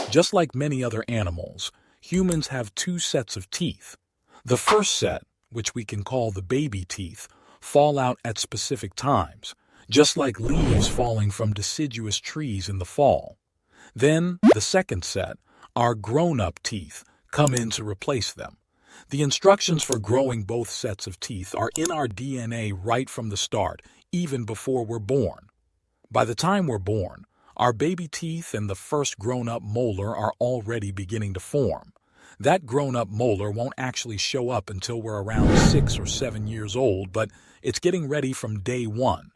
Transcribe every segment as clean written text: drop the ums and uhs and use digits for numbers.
Just like many other animals, humans have two sets of teeth. The first set, which we can call the baby teeth, fall out at specific times, just like leaves falling from deciduous trees in the fall. Then, the second set, our grown-up teeth, come in to replace them. The instructions for growing both sets of teeth are in our DNA right from the start, even before we're born. By the time we're born, our baby teeth and the first grown-up molar are already beginning to form. That grown-up molar won't actually show up until we're around 6 or 7 years old, but it's getting ready from day one.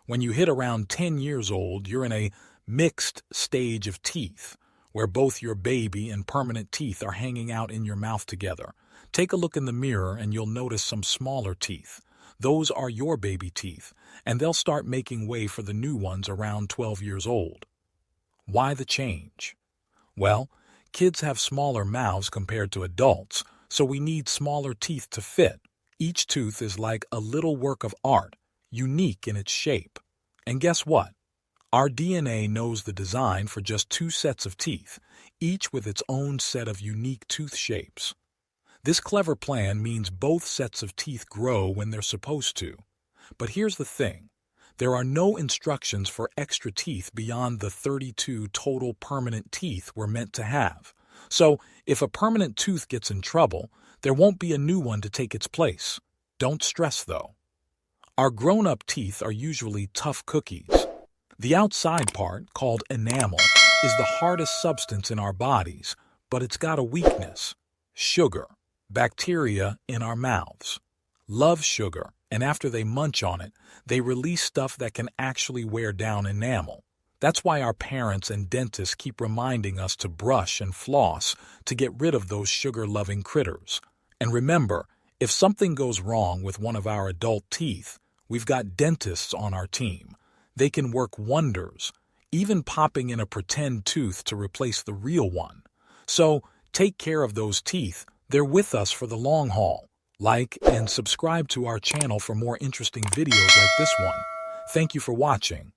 When you hit around 10 years old, you're in a mixed stage of teeth, where both your baby and permanent teeth are hanging out in your mouth together. Take a look in the mirror and you'll notice some smaller teeth. Those are your baby teeth, and they'll start making way for the new ones around 12 years old. Why the change? Well, kids have smaller mouths compared to adults, so we need smaller teeth to fit. Each tooth is like a little work of art, unique in its shape. And guess what? Our DNA knows the design for just two sets of teeth, each with its own set of unique tooth shapes. This clever plan means both sets of teeth grow when they're supposed to. But here's the thing. There are no instructions for extra teeth beyond the 32 total permanent teeth we're meant to have. So, if a permanent tooth gets in trouble, there won't be a new one to take its place. Don't stress, though. Our grown-up teeth are usually tough cookies. The outside part, called enamel, is the hardest substance in our bodies, but it's got a weakness: sugar. Bacteria in our mouths love sugar, and after they munch on it, they release stuff that can actually wear down enamel. That's why our parents and dentists keep reminding us to brush and floss to get rid of those sugar-loving critters. And remember, if something goes wrong with one of our adult teeth, we've got dentists on our team. They can work wonders, even popping in a pretend tooth to replace the real one. So, take care of those teeth. They're with us for the long haul. Like and subscribe to our channel for more interesting videos like this one. Thank you for watching.